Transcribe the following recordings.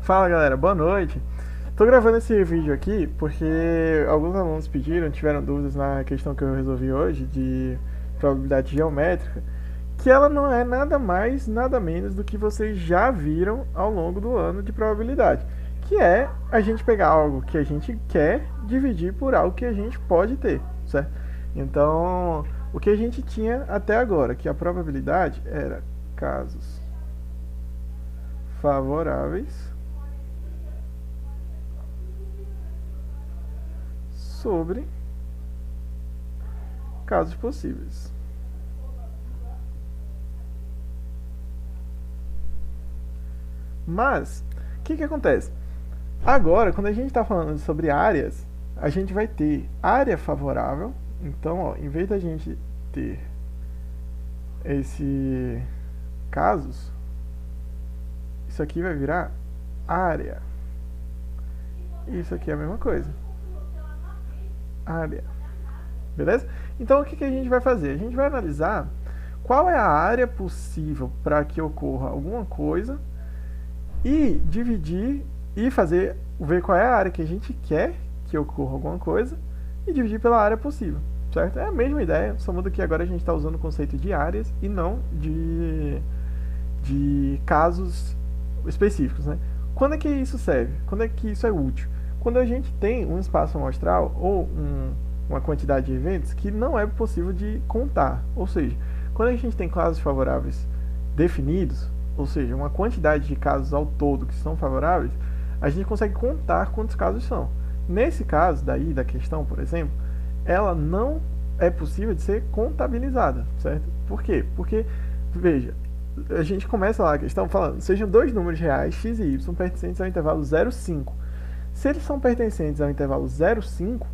Fala galera, boa noite. Tô gravando esse vídeo aqui porque alguns alunos pediram, tiveram dúvidas na questão que eu resolvi hoje de probabilidade geométrica, que ela não é nada mais, nada menos do que vocês já viram ao longo do ano de probabilidade, que é a gente pegar algo que a gente quer dividir por algo que a gente pode ter, certo? Então, o que a gente tinha até agora, que a probabilidade era casos favoráveis sobre casos possíveis. Mas, o que acontece? Agora, quando a gente está falando sobre áreas, a gente vai ter área favorável. Então, ó, em vez da gente ter esse casos, isso aqui vai virar área. Isso aqui é a mesma coisa. Área. Beleza? Então, o que a gente vai fazer? A gente vai analisar qual é a área possível para que ocorra alguma coisa e dividir e ver qual é a área que a gente quer que ocorra alguma coisa e dividir pela área possível, certo? É a mesma ideia, só muda que agora a gente está usando o conceito de áreas e não de casos específicos, né? Quando é que isso serve? Quando é que isso é útil? Quando a gente tem um espaço amostral ou uma quantidade de eventos que não é possível de contar, ou seja, quando a gente tem casos favoráveis definidos, ou seja, uma quantidade de casos ao todo que são favoráveis, a gente consegue contar quantos casos são. Nesse caso daí da questão, por exemplo, ela não é possível de ser contabilizada, certo? Por quê? Porque, veja, a gente começa lá a questão falando, sejam dois números reais, x e y, pertencentes ao intervalo 0, 5. Se eles são pertencentes ao intervalo 0, 5,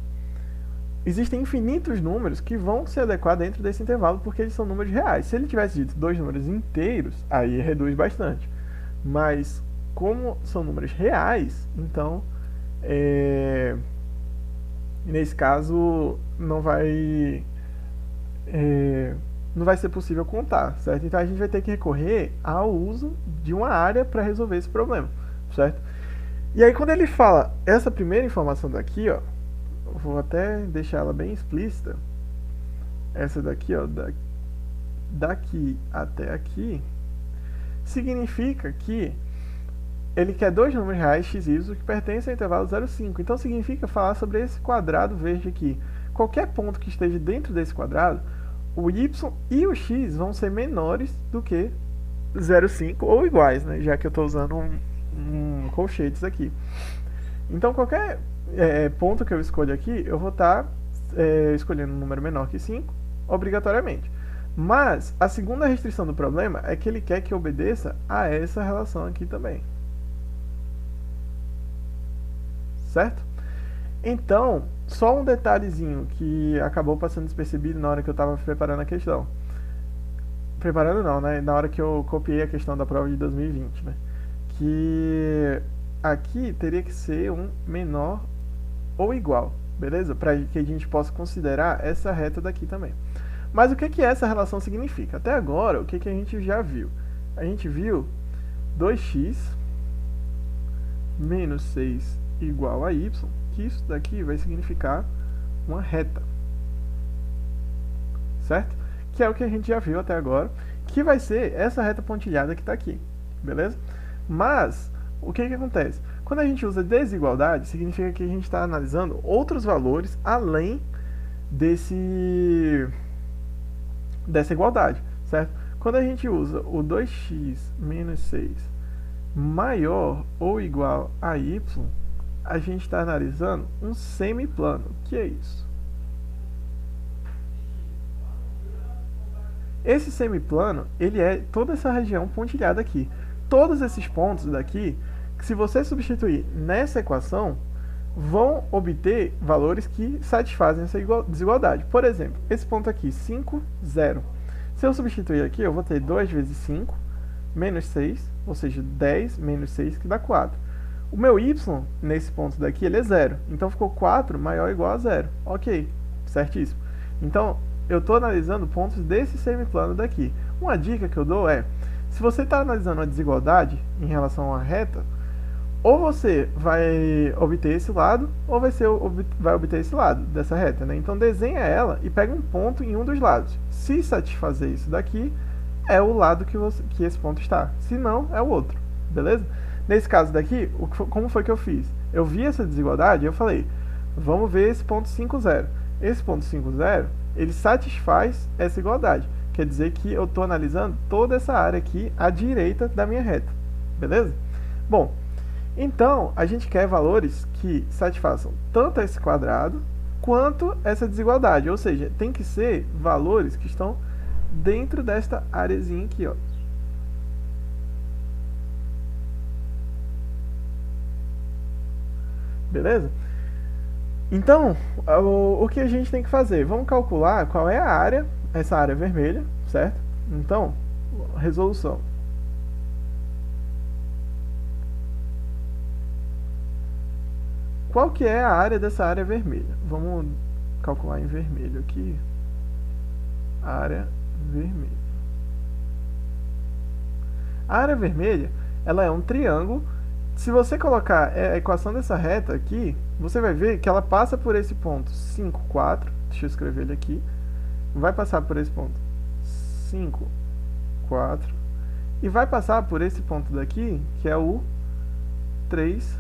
existem infinitos números que vão se adequar dentro desse intervalo porque eles são números reais. Se ele tivesse dito dois números inteiros, aí reduz bastante. Mas como são números reais, então nesse caso não vai ser possível contar, certo? Então a gente vai ter que recorrer ao uso de uma área para resolver esse problema, certo? E aí quando ele fala essa primeira informação daqui, ó, vou até deixar ela bem explícita. Essa daqui, ó, daqui até aqui, significa que ele quer dois números reais, x e y, que pertencem ao intervalo 0, 5. Então significa falar sobre esse quadrado verde aqui. Qualquer ponto que esteja dentro desse quadrado, o y e o x vão ser menores do que 0,5 ou iguais, né? Já que eu estou usando um colchetes aqui. Então qualquer ponto que eu escolho aqui, eu vou estar escolhendo um número menor que 5, obrigatoriamente. Mas a segunda restrição do problema é que ele quer que obedeça a essa relação aqui também. Certo? Então, só um detalhezinho que acabou passando despercebido na hora que eu estava preparando a questão. Preparando não, né? Na hora que eu copiei a questão da prova de 2020, né? Que aqui teria que ser um menor ou igual, beleza? Para que a gente possa considerar essa reta daqui também. Mas o que essa relação significa? Até agora, o que a gente já viu? A gente viu 2x menos 6 igual a y, que isso daqui vai significar uma reta, certo? Que é o que a gente já viu até agora, que vai ser essa reta pontilhada que está aqui, beleza? Mas, o que acontece? Quando a gente usa desigualdade, significa que a gente está analisando outros valores além dessa igualdade, certo? Quando a gente usa o 2x menos 6 maior ou igual a y, a gente está analisando um semiplano. O que é isso? Esse semiplano, ele é toda essa região pontilhada aqui. Todos esses pontos daqui, se você substituir nessa equação, vão obter valores que satisfazem essa desigualdade. Por exemplo, esse ponto aqui, 5, 0. Se eu substituir aqui, eu vou ter 2 vezes 5, menos 6, ou seja, 10 menos 6, que dá 4. O meu y, nesse ponto daqui, ele é 0. Então, ficou 4 maior ou igual a 0. Ok, certíssimo. Então, eu estou analisando pontos desse semiplano daqui. Uma dica que eu dou é, se você está analisando uma desigualdade em relação a uma reta, ou você vai obter esse lado, ou vai obter esse lado dessa reta, né? Então desenha ela e pega um ponto em um dos lados. Se satisfazer isso daqui, é o lado que esse ponto está. Se não, é o outro, beleza? Nesse caso daqui, como foi que eu fiz? Eu vi essa desigualdade e eu falei, vamos ver esse ponto 5, 0. Esse ponto 5, 0, ele satisfaz essa igualdade. Quer dizer que eu estou analisando toda essa área aqui à direita da minha reta, beleza? Bom, então a gente quer valores que satisfaçam tanto esse quadrado quanto essa desigualdade, ou seja, tem que ser valores que estão dentro desta areazinha aqui, ó. Beleza? Então, o que a gente tem que fazer? Vamos calcular qual é a área, essa área vermelha, certo? Então, resolução. Qual que é a área dessa área vermelha? Vamos calcular em vermelho aqui. Área vermelha. A área vermelha, ela é um triângulo. Se você colocar a equação dessa reta aqui, você vai ver que ela passa por esse ponto 5, 4. Deixa eu escrever ele aqui. Vai passar por esse ponto 5, 4. E vai passar por esse ponto daqui, que é o 3,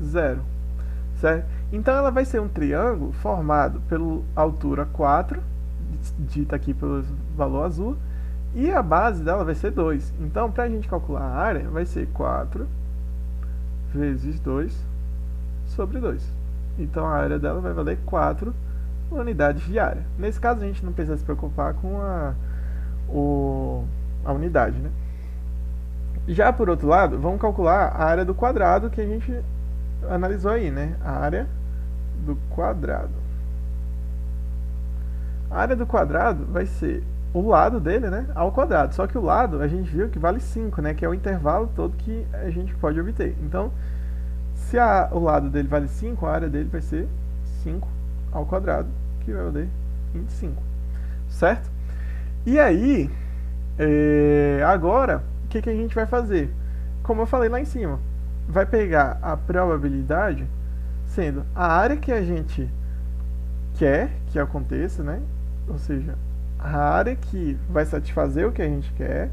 0. Certo? Então ela vai ser um triângulo formado pela altura 4, dita aqui pelo valor azul, e a base dela vai ser 2. Então, para a gente calcular a área, vai ser 4 vezes 2 sobre 2. Então, a área dela vai valer 4 unidades de área. Nesse caso, a gente não precisa se preocupar com a unidade, né? Já por outro lado, vamos calcular a área do quadrado que a gente analisou aí, né? A área do quadrado. A área do quadrado vai ser o lado dele, né, ao quadrado. Só que o lado, a gente viu que vale 5, né, que é o intervalo todo que a gente pode obter. Então, se o lado dele vale 5, a área dele vai ser 5 ao quadrado, que vai valer 25. Certo? E aí, agora, o que a gente vai fazer? Como eu falei lá em cima, vai pegar a probabilidade sendo a área que a gente quer que aconteça, né? Ou seja, a área que vai satisfazer o que a gente quer,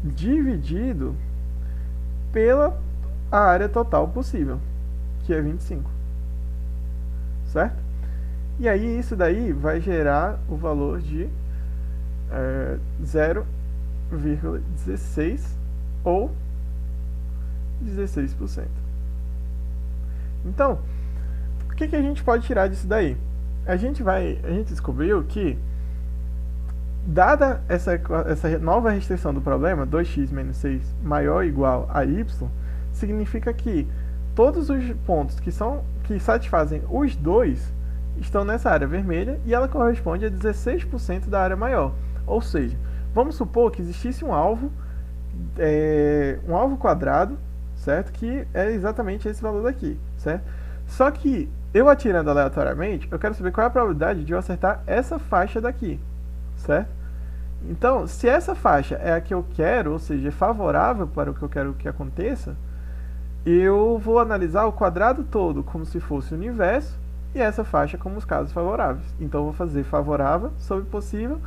dividido pela a área total possível, que é 25. Certo? E aí isso daí vai gerar o valor de 0,16 ou 16%. Então, o que a gente pode tirar disso daí? A gente descobriu que, dada essa nova restrição do problema, 2x menos 6 maior ou igual a y, significa que todos os pontos que satisfazem os dois estão nessa área vermelha e ela corresponde a 16% da área maior. Ou seja, vamos supor que existisse um alvo quadrado, certo? Que é exatamente esse valor daqui, certo? Só que eu atirando aleatoriamente, eu quero saber qual é a probabilidade de eu acertar essa faixa daqui, certo? Então, se essa faixa é a que eu quero, ou seja, é favorável para o que eu quero que aconteça, eu vou analisar o quadrado todo como se fosse o universo e essa faixa como os casos favoráveis. Então, eu vou fazer favorável sobre possível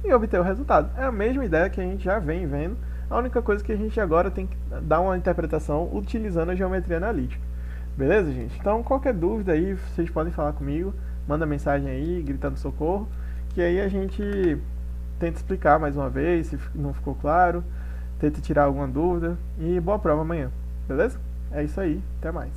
e obter o resultado. É a mesma ideia que a gente já vem vendo, a única coisa que a gente agora tem que dar uma interpretação utilizando a geometria analítica. Beleza, gente? Então, qualquer dúvida aí, vocês podem falar comigo, manda mensagem aí, gritando socorro, que aí a gente tenta explicar mais uma vez, se não ficou claro, tenta tirar alguma dúvida, e boa prova amanhã, beleza? É isso aí, até mais.